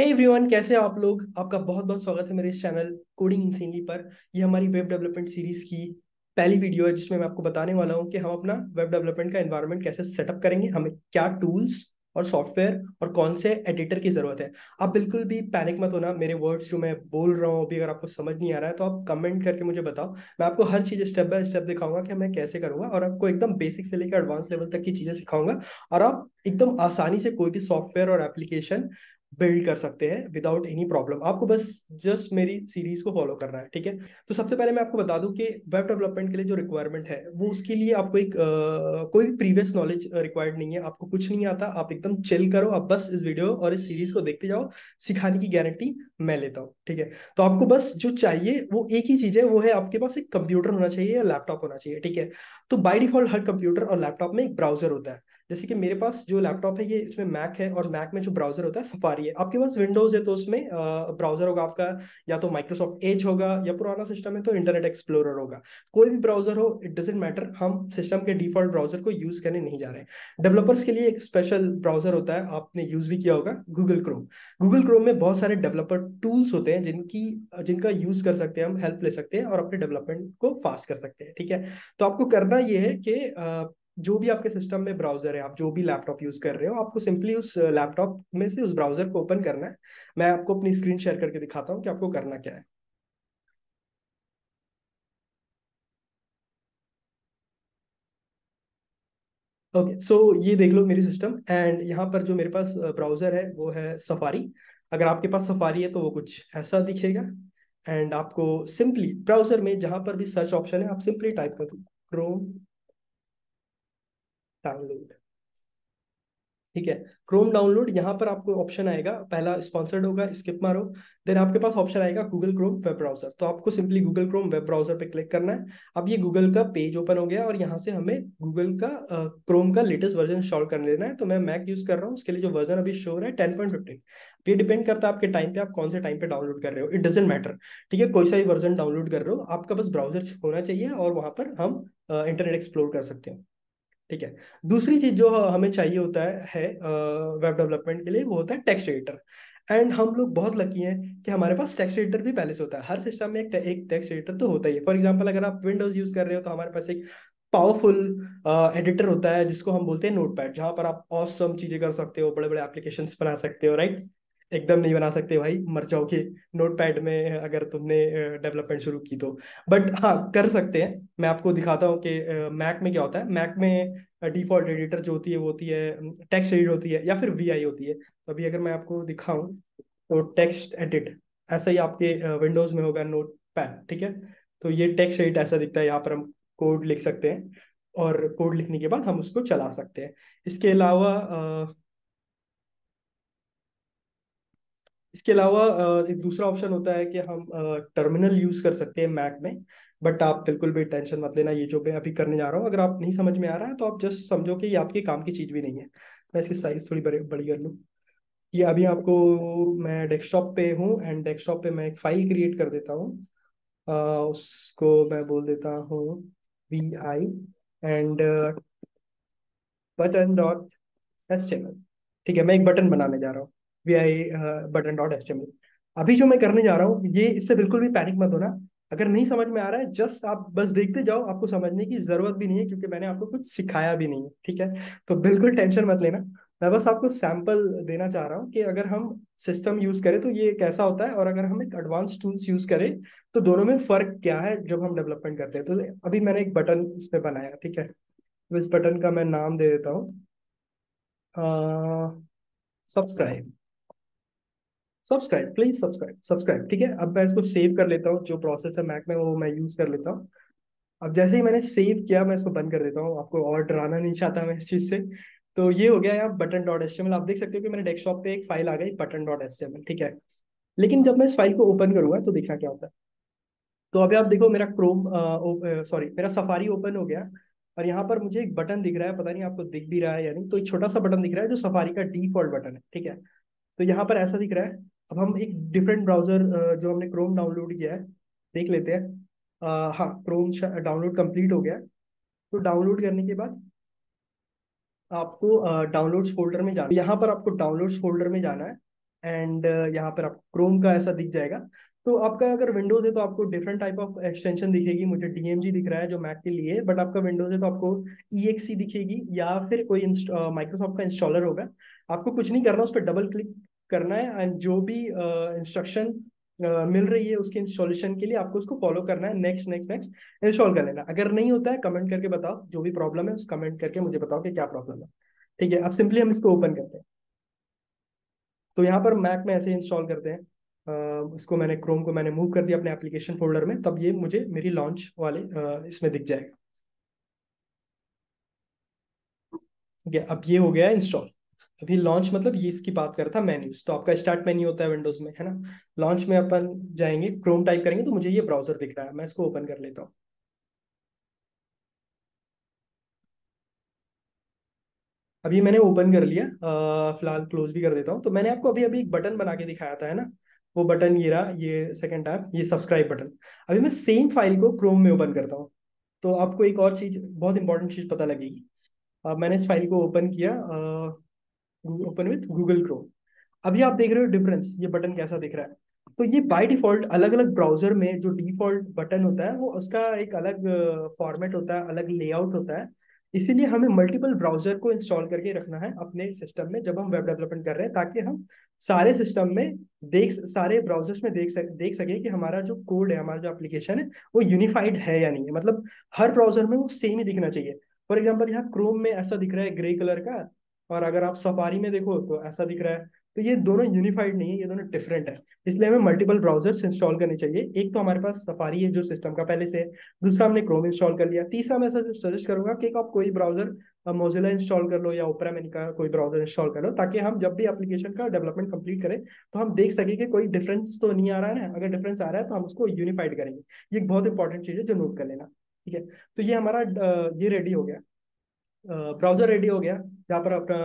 Hey everyone, कैसे हैं आप लोग। आपका बहुत बहुत स्वागत है मेरे इस चैनल कोडिंग इंसेनली पर। ये हमारी वेब डेवलपमेंट सीरीज की पहली वीडियो है जिसमें मैं आपको बताने वाला हूँ कि हम अपना वेब डेवलपमेंट का एनवायरनमेंट कैसे सेटअप करेंगे, हमें क्या टूल्स और सॉफ्टवेयर और कौन से एडिटर की जरूरत है। आप बिल्कुल भी पैनिक मत होना। मेरे वर्ड्स जो मैं बोल रहा हूँ अभी अगर आपको समझ नहीं आ रहा है तो आप कमेंट करके मुझे बताओ। मैं आपको हर चीज़ स्टेप बाय स्टेप दिखाऊंगा कि मैं कैसे करूंगा और आपको एकदम बेसिक से लेकर एडवांस लेवल तक की चीज़ें सिखाऊंगा। और आप एकदम आसानी से कोई भी सॉफ्टवेयर और एप्लीकेशन बिल्ड कर सकते हैं विदाउट एनी प्रॉब्लम। आपको बस जस्ट मेरी सीरीज को फॉलो करना है, ठीक है। तो सबसे पहले मैं आपको बता दूं कि वेब डेवलपमेंट के लिए जो रिक्वायरमेंट है वो उसके लिए आपको एक कोई भी प्रीवियस नॉलेज रिक्वायर्ड नहीं है। आपको कुछ नहीं आता, आप एकदम चिल करो, आप बस इस वीडियो और इस सीरीज को देखते जाओ। सिखाने की गारंटी मैं लेता हूँ, ठीक है। तो आपको बस जो चाहिए वो एक ही चीज है, वो है आपके पास एक कंप्यूटर होना चाहिए या लैपटॉप होना चाहिए, ठीक है। तो बाय डिफॉल्ट हर कंप्यूटर और लैपटॉप में एक ब्राउजर होता है। जैसे कि मेरे पास जो लैपटॉप है ये इसमें मैक है और मैक में जो ब्राउजर होता है सफारी है। आपके पास विंडोज है तो उसमें ब्राउजर होगा आपका, या तो माइक्रोसॉफ्ट एज होगा, या पुराना सिस्टम है तो इंटरनेट एक्सप्लोरर होगा। कोई भी ब्राउजर हो, इट डजेंट मैटर, हम सिस्टम के डिफॉल्ट ब्राउजर को यूज करने नहीं जा रहे हैं। डेवलपर्स के लिए एक स्पेशल ब्राउजर होता है, आपने यूज भी किया होगा, गूगल क्रोम। गूगल क्रोम में बहुत सारे डेवलपर टूल्स होते हैं जिनका यूज कर सकते हैं, हम हेल्प ले सकते हैं और अपने डेवलपमेंट को फास्ट कर सकते हैं, ठीक है। तो आपको करना ये है कि जो भी आपके सिस्टम में ब्राउजर है, आप जो भी लैपटॉप यूज कर रहे हो, आपको सिंपली उस लैपटॉप में से उस ब्राउजर को ओपन करना है। मैं आपको अपनी स्क्रीन शेयर करके दिखाता हूँ कि आपको करना क्या है। ओके, सो ये देख लो मेरी सिस्टम, एंड यहाँ पर जो मेरे पास ब्राउजर है वो है सफारी। अगर आपके पास सफारी है तो वो कुछ ऐसा दिखेगा। एंड आपको सिंपली ब्राउजर में जहां पर भी सर्च ऑप्शन है आप सिंपली टाइप कर दो क्रोम डाउनलोड, ठीक है। क्रोम डाउनलोड, यहाँ पर आपको ऑप्शन आएगा, पहला स्पॉन्सर्ड होगा, स्किप मारो। देन आपके पास ऑप्शन आएगा गूगल क्रोम वेब ब्राउजर, तो आपको simply Google Chrome web browser पे क्लिक करना है। अब ये गूगल का पेज ओपन हो गया और यहाँ से हमें गूगल का क्रोम का लेटेस्ट वर्जन इंस्टॉल कर लेना है। तो मैं मैक यूज कर रहा हूँ, उसके लिए जो वर्जन अभी शो हो रहा है 10.15। ये डिपेंड करता है आपके टाइम पे, आप कौन से टाइम पे डाउनलोड कर रहे हो, इट डजेंट मैटर, ठीक है। कोई सा भी वर्जन डाउनलोड कर रहे हो, आपका बस ब्राउजर होना चाहिए और वहां पर हम इंटरनेट एक्सप्लोर कर सकते हैं, ठीक है। दूसरी चीज जो हमें चाहिए होता है वेब डेवलपमेंट के लिए, वो होता है टेक्स्ट एडिटर। एंड हम लोग बहुत लकी हैं कि हमारे पास टेक्स्ट एडिटर भी पहले से होता है। हर सिस्टम में एक टेक्स्ट एडिटर तो होता ही है। फॉर एग्जांपल अगर आप विंडोज यूज कर रहे हो तो हमारे पास एक पावरफुल एडिटर होता है जिसको हम बोलते हैं नोटपैड, जहां पर आप ऑसम चीजें कर सकते हो, बड़े बड़े एप्लीकेशंस बना सकते हो, राइट। एकदम नहीं बना सकते भाई, मर जाओगे नोटपैड में अगर तुमने डेवलपमेंट शुरू की तो। बट हाँ, कर सकते हैं। मैं आपको दिखाता हूँ कि मैक में क्या होता है। मैक में डिफॉल्ट एडिटर जो होती है वो होती है टेक्स्ट एडिट होती है या फिर वीआई होती है। तो अभी अगर मैं आपको दिखाऊं तो टेक्स्ट एडिट ऐसा ही आपके विंडोज में होगा, नोट पैड, ठीक है। तो ये टेक्स्ट एडिट ऐसा दिखता है, यहाँ पर हम कोड लिख सकते हैं और कोड लिखने के बाद हम उसको चला सकते हैं। इसके अलावा एक दूसरा ऑप्शन होता है कि हम टर्मिनल यूज कर सकते हैं मैक में। बट आप बिल्कुल भी टेंशन मत लेना, ये जो मैं अभी करने जा रहा हूँ अगर आप नहीं समझ में आ रहा है तो आप जस्ट समझो कि ये आपके काम की चीज भी नहीं है। मैं इसकी साइज थोड़ी बड़ी बड़ी कर लूँ। ये अभी आपको, मैं डेस्कटॉप पे हूँ एंड डेस्कटॉप पे मैं एक फाइल क्रिएट कर देता हूँ। उसको मैं बोल देता हूँ V I and button dot HTML, ठीक है। मैं एक बटन बनाने जा रहा हूँ, V I button dot HTML। अभी जो मैं करने जा रहा हूँ ये, इससे बिल्कुल भी पैनिक मत होना। अगर नहीं समझ में आ रहा है जस्ट आप बस देखते जाओ, आपको समझने की जरूरत भी नहीं है क्योंकि मैंने आपको कुछ सिखाया भी नहीं है, ठीक है। तो बिल्कुल टेंशन मत लेना। मैं बस आपको सैंपल देना चाह रहा हूँ कि अगर हम सिस्टम यूज करें तो ये कैसा होता है, और अगर हम एक एडवांस टूल्स यूज करें तो दोनों में फर्क क्या है जब हम डेवलपमेंट करते हैं। तो अभी मैंने एक बटन इसमें बनाया, ठीक है। तो इस बटन का मैं नाम दे देता हूँ subscribe. Subscribe, please subscribe, subscribe, ठीक है। अब मैं इसको सेव कर लेता हूँ, जो प्रोसेस है मैक में वो मैं यूज कर लेता हूँ। अब जैसे ही मैंने सेव किया मैं इसको बंद कर देता हूँ, आपको और डराना नहीं चाहता मैं इस चीज से। तो ये हो गया यहाँ बटन डॉट एच। आप देख सकते हो कि मेरे डेस्कटॉप पे एक फाइल आ गई बटन डॉट एच, ठीक है। लेकिन जब मैं इस फाइल को ओपन करूंगा तो देखना क्या होता है। तो अभी आप देखो मेरा क्रोम, सॉरी, मेरा सफारी ओपन हो गया और यहाँ पर मुझे एक बटन दिख रहा है, पता नहीं आपको दिख भी रहा है या नहीं। तो एक छोटा सा बटन दिख रहा है जो सफारी का डिफॉल्ट बटन है, ठीक है। तो यहाँ पर ऐसा दिख रहा है। अब हम एक डिफरेंट ब्राउजर, जो हमने क्रोम डाउनलोड किया है, देख लेते हैं। हाँ, क्रोम डाउनलोड कंप्लीट हो गया है। तो डाउनलोड करने के बाद आपको डाउनलोड्स फोल्डर में जाना है। यहाँ पर आपको डाउनलोड्स फोल्डर में जाना है एंड यहाँ पर आपको क्रोम का ऐसा दिख जाएगा। तो आपका अगर विंडोज है तो आपको डिफरेंट टाइप ऑफ एक्सटेंशन दिखेगी। मुझे डीएमजी दिख रहा है जो मैक के लिए है, बट आपका विंडोज है तो आपको ईएक्सी दिखेगी या फिर कोई माइक्रोसॉफ्ट का इंस्टॉलर होगा। आपको कुछ नहीं करना, उस पर डबल क्लिक करना है एंड जो भी इंस्ट्रक्शन मिल रही है उसके इंस्टॉलेशन के लिए आपको उसको फॉलो करना है। नेक्स्ट नेक्स्ट नेक्स्ट इंस्टॉल कर लेना। अगर नहीं होता है कमेंट करके बताओ, जो भी प्रॉब्लम है उस कमेंट करके मुझे बताओ कि क्या प्रॉब्लम है। ठीक है, अब सिंपली हम इसको ओपन करते हैं। तो यहाँ पर मैक में ऐसे इंस्टॉल करते हैं। इसको मैंने क्रोम को मैंने मूव कर दिया अपने एप्लीकेशन फोल्डर में, तब ये मुझे मेरी लॉन्च वाले इसमें दिख जाएगा। ठीक है, अब ये हो गया इंस्टॉल। अभी लॉन्च मतलब ये इसकी बात कर रहा था मेन्यूज, तो आपका स्टार्ट मेन्यू होता है विंडोज में, है ना। लॉन्च में अपन जाएंगे, क्रोम टाइप करेंगे तो मुझे ये ब्राउजर दिख रहा है, मैं इसको ओपन कर लेता हूँ। अभी मैंने ओपन कर लिया, फिलहाल क्लोज भी कर देता हूँ। तो मैंने आपको अभी अभी एक बटन बना के दिखाया था, है ना। वो बटन ये रहा, ये सेकंड टैब, ये सब्सक्राइब बटन। अभी मैं सेम फाइल को क्रोम में ओपन करता हूँ। तो आपको एक और चीज, बहुत इंपॉर्टेंट चीज पता लगेगी। अब मैंने इस फाइल को ओपन किया, ओपन विथ गूगल क्रोम। अभी आप देख रहे हो डिफरेंस, ये बटन कैसा दिख रहा है। तो ये बाय डिफॉल्ट अलग अलग ब्राउजर में जो डिफॉल्ट बटन होता है वो उसका एक अलग फॉर्मेट होता है, अलग लेआउट होता है। इसीलिए हमें मल्टीपल ब्राउजर को इंस्टॉल करके रखना है अपने सिस्टम में जब हम वेब डेवलपमेंट कर रहे हैं, ताकि हम सारे सिस्टम में सारे ब्राउजर्स में देख सके कि हमारा जो कोड है, हमारा जो एप्लीकेशन है वो यूनिफाइड है या नहीं है। मतलब हर ब्राउजर में वो सेम ही दिखना चाहिए। फॉर एग्जाम्पल यहाँ क्रोम में ऐसा दिख रहा है ग्रे कलर का, और अगर आप सफारी में देखो तो ऐसा दिख रहा है। तो ये दोनों यूनिफाइड नहीं है, ये दोनों डिफरेंट है। इसलिए हमें मल्टीपल ब्राउजर्स इंस्टॉल करने चाहिए। एक तो हमारे पास सफारी है जो सिस्टम का पहले से है, दूसरा हमने क्रोम इंस्टॉल कर लिया, तीसरा मैं सजेस्ट करूंगा कि आप कोई ब्राउजर मोजिला इंस्टॉल कर लो या ओपेरा मैनी का कोई ब्राउजर इंस्टॉल कर लो, ताकि हम जब भी एप्लीकेशन का डेवलपमेंट कंप्लीट करें तो हम देख सके कि कोई डिफरेंस तो नहीं आ रहा है ना। अगर डिफरेंस आ रहा है तो हम उसको यूनिफाइड करेंगे। ये एक बहुत इंपॉर्टेंट चीज है जो नोट कर लेना। ठीक है, तो ये हमारा ये रेडी हो गया, ब्राउजर रेडी हो गया, जहाँ पर अपना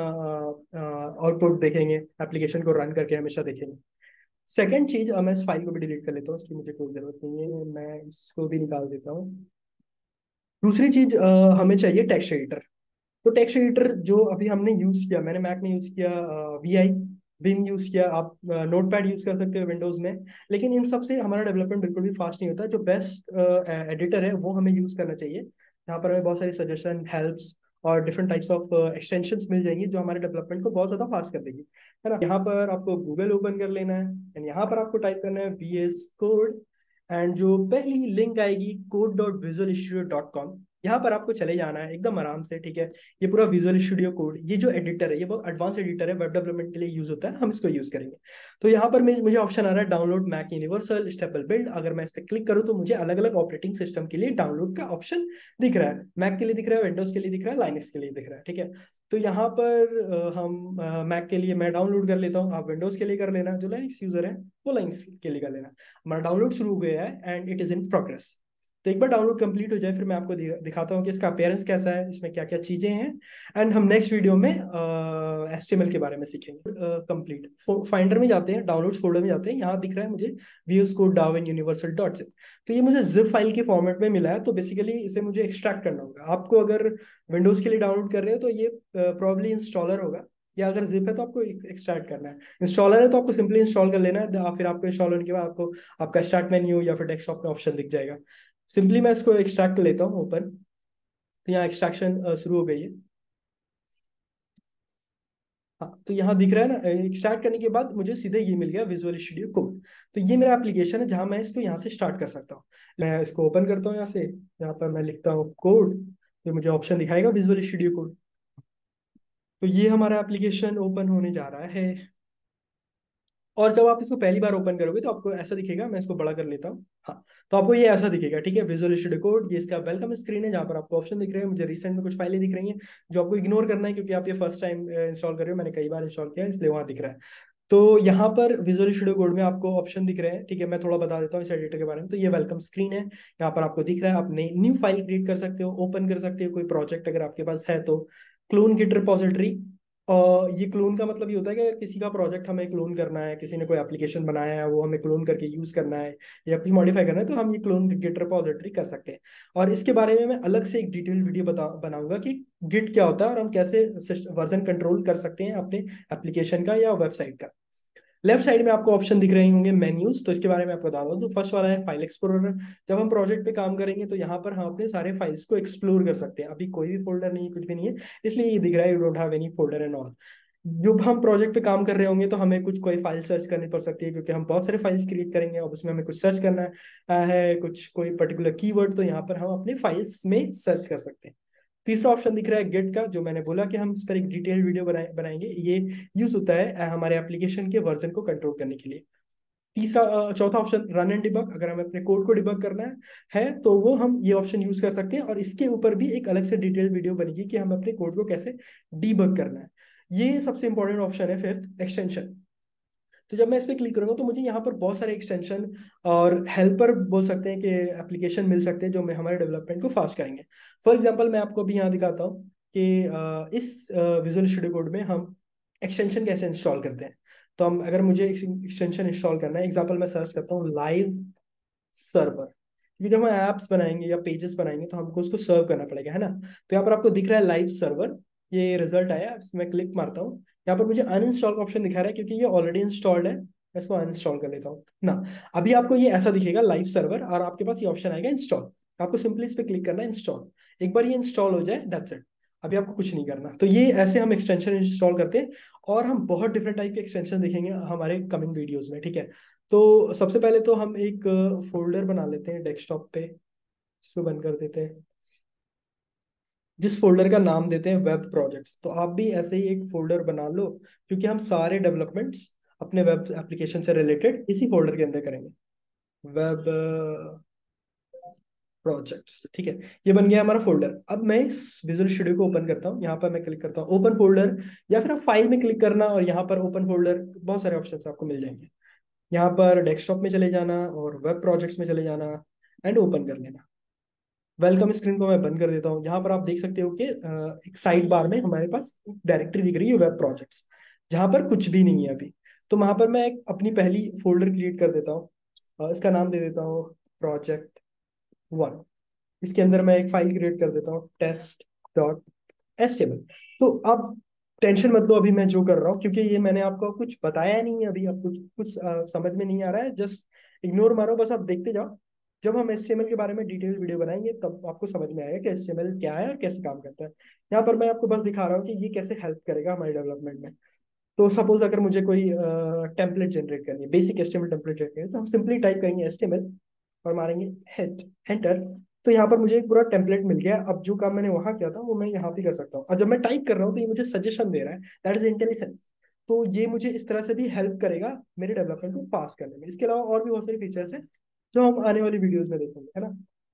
आउटपुट देखेंगे, एप्लीकेशन को रन करके हमेशा देखेंगे। सेकंड चीज, मैं इस फाइल को भी डिलीट कर लेता हूँ, इसकी मुझे कोई जरूरत नहीं है, मैं इसको भी निकाल देता हूँ। दूसरी चीज, हमें चाहिए टेक्स्ट एडिटर। तो टेक्स्ट एडिटर जो अभी हमने यूज किया, मैंने मैक में यूज किया वीआई, विम यूज किया, आप नोटपैड यूज कर सकते हो विंडोज में। लेकिन इन सब से हमारा डेवलपमेंट बिल्कुल भी फास्ट नहीं होता। जो बेस्ट एडिटर है वो हमें यूज करना चाहिए, जहाँ पर हमें बहुत सारी सजेशन, हेल्प्स और डिफरेंट टाइप्स ऑफ एक्सटेंशंस मिल जाएंगी जो हमारे डेवलपमेंट को बहुत ज्यादा फास्ट कर देगी, है ना। यहाँ पर आपको गूगल ओपन कर लेना है एंड यहाँ पर आपको टाइप करना है VS कोड, एंड जो पहली लिंक आएगी code.visualstudio.com, यहाँ पर आपको चले जाना है एकदम आराम से। ठीक है, ये पूरा विजुअल स्टूडियो कोड, ये जो एडिटर है ये बहुत एडवांस एडिटर है, वेब डेवलपमेंट के लिए यूज होता है, हम इसको यूज करेंगे। तो यहाँ पर मुझे ऑप्शन आ रहा है download Mac universal stable build. अगर मैं इस पर क्लिक करूँ तो मुझे अलग अलग ऑपरेटिंग सिस्टम के लिए डाउनलोड का ऑप्शन दिख रहा है। मैक के लिए दिख रहा है, विंडोज के लिए दिख रहा है, लाइनक्स के लिए दिख रहा है। ठीक है, तो यहाँ पर हम मैक के लिए मैं डाउनलोड कर लेता हूँ, आप विंडोज के लिए कर लेना, जो लाइनक्स यूजर है वो लाइनक्स के लिए कर लेना। हमारा डाउनलोड शुरू हो गया है and it is in progress. तो एक बार डाउनलोड कंप्लीट हो जाए फिर मैं आपको दिखाता हूँ कि इसका अपेयरेंस कैसा है, इसमें क्या क्या चीजें हैं। एंड हम नेक्स्ट वीडियो में HTML के बारे में सीखेंगे। कंप्लीट फाइंडर में जाते हैं, डाउनलोड्स फोल्डर में जाते हैं, यहाँ दिख रहा है मुझे VS Code Darwin Universal .zip। तो ये मुझे जिप फाइल के फॉर्मेट में मिला है, तो बेसिकली इसे मुझे एक्सट्रैक्ट करना होगा। आपको अगर विंडोज के लिए डाउनलोड कर रहे हो तो ये प्रॉब्ली इंस्टॉलर होगा, या अगर जिप है तो आपको एक्सट्रैक्ट करना है। इंस्टॉलर है तो आपको सिंपली इंस्टॉल कर लेना है, फिर आपको इंस्टॉल होने के बाद आपको आपका स्टार्ट मेन्यू या फिर डेस्कटॉप में ऑप्शन दिख जाएगा। सिंपली मैं इसको एक्सट्रैक्ट लेता हूँ ओपन, तो यहाँ एक्सट्रैक्शन शुरू हो गई है। हाँ, तो यहाँ दिख रहा है ना, एक्सट्रैक्ट करने के बाद मुझे सीधे ये मिल गया विजुअल स्टूडियो कोड। तो ये मेरा एप्लीकेशन है जहाँ मैं इसको यहाँ से स्टार्ट कर सकता हूँ। मैं इसको ओपन करता हूँ यहाँ से, यहाँ पर मैं लिखता हूँ कोड, तो मुझे ऑप्शन दिखाएगा विजुअल स्टूडियो कोड। तो ये हमारा एप्लीकेशन ओपन होने जा रहा है। और जब आप इसको पहली बार ओपन करोगे तो आपको ऐसा दिखेगा, मैं इसको बड़ा कर लेता हूँ। हाँ, तो आपको ये ऐसा दिखेगा। ठीक है, विजुअल स्टूडियो कोड, ये इसका वेलकम स्क्रीन है जहाँ पर आपको ऑप्शन दिख रहे हैं। मुझे रिसेंट में कुछ फाइलें दिख रही हैं जो आपको इग्नोर करना है, क्योंकि आप ये फर्स्ट टाइम इंस्टॉल कर रहे हो, मैंने कई बार इंस्टॉल किया है इसलिए वहाँ दिख रहा है। तो यहाँ पर विजुअल स्टूडियो कोड में आपको ऑप्शन दिख रहे हैं। ठीक है, मैं थोड़ा बता देता हूँ इस एडिटर के बारे में। तो ये वेलकम स्क्रीन है, यहाँ पर आपको दिख रहा है, आप नई न्यू फाइल क्रिएट कर सकते हो, ओपन कर सकते हो कोई प्रोजेक्ट अगर आपके पास है तो। क्लोन गिट रिपोजिटरी, और ये क्लोन का मतलब ये होता है कि अगर किसी का प्रोजेक्ट हमें क्लोन करना है, किसी ने कोई एप्लीकेशन बनाया है वो हमें क्लोन करके यूज करना है या कुछ मॉडिफाई करना है, तो हम ये क्लोन गिट रिपोजिटरी कर सकते हैं। और इसके बारे में मैं अलग से एक डिटेल वीडियो बनाऊंगा कि गिट क्या होता है और हम कैसे वर्जन कंट्रोल कर सकते हैं अपने एप्लीकेशन का या वेबसाइट का। लेफ्ट साइड में आपको ऑप्शन दिख रहे होंगे मेन्यूज, तो इसके बारे में आपको बता दूं। तो फर्स्ट वाला है फाइल एक्सप्लोरर। जब हम प्रोजेक्ट पे काम करेंगे तो यहाँ पर हम अपने सारे फाइल्स को एक्सप्लोर कर सकते हैं। अभी कोई भी फोल्डर नहीं, कुछ भी नहीं है, इसलिए ये दिख रहा है you don't have any folder and all. जब हम प्रोजेक्ट पे काम कर रहे होंगे तो हमें कुछ कोई फाइल सर्च करनी पड़ सकती है, क्योंकि हम बहुत सारे फाइल्स क्रिएट करेंगे और उसमें हमें कुछ सर्च करना है कुछ कोई पर्टिकुलर कीवर्ड, तो यहाँ पर हम अपने फाइल्स में सर्च कर सकते हैं। तीसरा ऑप्शन दिख रहा है गेट का, जो मैंने बोला कि हम इस पर एक डिटेल वीडियो बनाएंगे। ये यूज होता है हमारे एप्लीकेशन के वर्जन को कंट्रोल करने के लिए। चौथा ऑप्शन रन एंड डिबग। अगर हमें अपने कोड को डिबग करना है तो वो हम ये ऑप्शन यूज कर सकते हैं, और इसके ऊपर भी एक अलग से डिटेल वीडियो बनेगी कि हम अपने कोड को कैसे डिबग करना है। ये सबसे इंपॉर्टेंट ऑप्शन है फिफ्थ, एक्सटेंशन। तो जब मैं इस पर क्लिक करूंगा तो मुझे यहाँ पर बहुत सारे एक्सटेंशन और हेल्पर बोल सकते हैं कि एप्लीकेशन मिल सकते हैं, जो मैं हमारे डेवलपमेंट को फास्ट करेंगे। फॉर एग्जांपल मैं आपको अभी यहाँ दिखाता हूँ कि इस विजुअल स्टूडियो कोड में हम एक्सटेंशन कैसे इंस्टॉल करते हैं। तो हम, अगर मुझे एक्सटेंशन इंस्टॉल करना है, एग्जाम्पल मैं सर्च करता हूँ लाइव सर्वर, क्योंकि जब हम ऐप्स बनाएंगे या पेजेस बनाएंगे तो हमको उसको सर्व करना पड़ेगा, है ना। तो यहाँ पर आपको दिख रहा है लाइव सर्वर, ये रिजल्ट आया, इसमें क्लिक मारता हूँ। यहाँ पर मुझे अनइंस्टॉल का ऑप्शन दिखा रहा है, क्योंकि ये ऑलरेडी इंस्टॉल्ड है। मैं इसको अनइंस्टॉल कर लेता हूँ ना। अभी आपको ये ऐसा दिखेगा लाइव सर्वर, और आपके पास ये ऑप्शन आएगा इंस्टॉल। आपको सिंपली इस पर क्लिक करना है, इंस्टॉल। एक बार ये इंस्टॉल हो जाए, दैट्स इट। अभी आपको कुछ नहीं करना। तो ये ऐसे हम एक्सटेंशन इंस्टॉल करते हैं, और हम बहुत डिफरेंट टाइप के एक्सटेंशन देखेंगे हमारे कमिंग वीडियोज में, ठीक है। तो सबसे पहले तो हम एक फोल्डर बना लेते हैं डेस्कटॉप पे, इसको बंद कर देते हैं, जिस फोल्डर का नाम देते हैं वेब प्रोजेक्ट्स। तो आप भी ऐसे ही एक फोल्डर बना लो, क्योंकि हम सारे डेवलपमेंट्स अपने वेब एप्लीकेशन से रिलेटेड इसी फोल्डर के अंदर करेंगे। वेब प्रोजेक्ट्स, ठीक है। ये बन गया हमारा फोल्डर। अब मैं इस विजुअल स्टूडियो को ओपन करता हूँ। यहाँ पर मैं क्लिक करता हूँ ओपन फोल्डर, या फिर आप फाइल में क्लिक करना और यहाँ पर ओपन फोल्डर, बहुत सारे ऑप्शन आपको मिल जाएंगे। यहाँ पर डेस्कटॉप में चले जाना और वेब प्रोजेक्ट्स में चले जाना एंड ओपन कर लेना। वेलकम स्क्रीन को मैं बंद कर देता हूँ। यहाँ पर आप देख सकते हो कि एक साइड बार में हमारे पास एक डायरेक्टरी दिख रही है वेब प्रोजेक्ट्स, जहाँ पर कुछ भी नहीं है अभी। तो वहां पर मैं एक अपनी पहली फोल्डर क्रिएट कर देता हूँ। इसका नाम दे देता हूँ project1। इसके अंदर मैं एक फाइल क्रिएट कर देता हूँ test.html। तो अब टेंशन मत लो, अभी मैं जो कर रहा हूँ, क्योंकि ये मैंने आपको कुछ बताया नहीं है अभी, आपको कुछ कुछ समझ में नहीं आ रहा है, जस्ट इग्नोर मारो, बस आप देखते जाओ। जब हम HTML के बारे में डिटेल वीडियो बनाएंगे तब आपको समझ में आएगा कि HTML क्या है और कैसे काम करता है। यहाँ पर मैं आपको बस दिखा रहा हूँ कि ये कैसे हेल्प करेगा हमारे डेवलपमेंट में। तो सपोज अगर मुझे कोई टेम्पलेट जनरेट करनी है, बेसिक HTML टेम्पलेट जनरेट करनी है, तो हम सिंपली टाइप करेंगे HTML और मारेंगे हेड एंटर। तो यहाँ पर मुझे एक पूरा टेम्पलेट मिल गया। अब जो काम मैंने वहां किया था वो मैं यहाँ पे कर सकता हूँ, और जब मैं टाइप कर रहा हूँ तो ये मुझे सजेशन दे रहा है, दैट इज इंटेलिजेंस। तो ये मुझे इस तरह से भी हेल्प करेगा मेरे डेवलपमेंट को पास करने में। इसके अलावा और भी बहुत सारे फीचर्स हैं जो हम आने वाली वीडियोज में देखेंगे, है ना।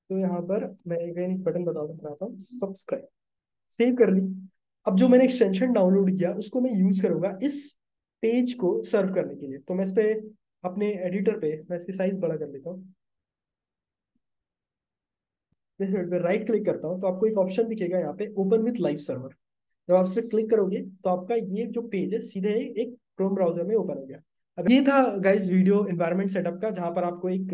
तो यहाँ पर मैं एक बटन बताता हूँ, सब्सक्राइब, सेव कर ली। अब जो मैंने एक्सटेंशन डाउनलोड किया उसको मैं यूज करूंगा इस पेज को सर्व करने के लिए। तो मैं इस पे अपने एडिटर पे मैं इसकी साइज बड़ा कर लेता हूँ। राइट क्लिक करता हूँ तो आपको एक ऑप्शन दिखेगा यहाँ पे, ओपन विथ लाइव सर्वर। जब आप इस पर क्लिक करोगे तो आपका ये जो पेज है सीधे एक क्रोम ब्राउजर में ओपन हो गया। अब ये था गाइस वीडियो एनवायरनमेंट सेटअप का, जहां पर आपको एक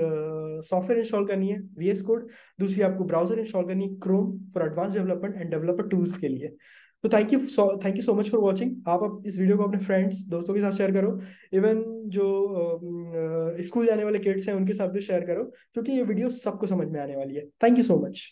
सॉफ्टवेयर इंस्टॉल करनी है VS कोड, दूसरी आपको ब्राउजर इंस्टॉल करनी है Chrome for advance development end developer tools के लिए। तो thank you so much for watching. आप इस वीडियो को अपने फ्रेंड्स दोस्तों के साथ शेयर करो, इवन जो स्कूल जाने वाले किड्स हैं उनके साथ भी शेयर करो, क्योंकि ये वीडियो सबको समझ में आने वाली है। Thank you so much.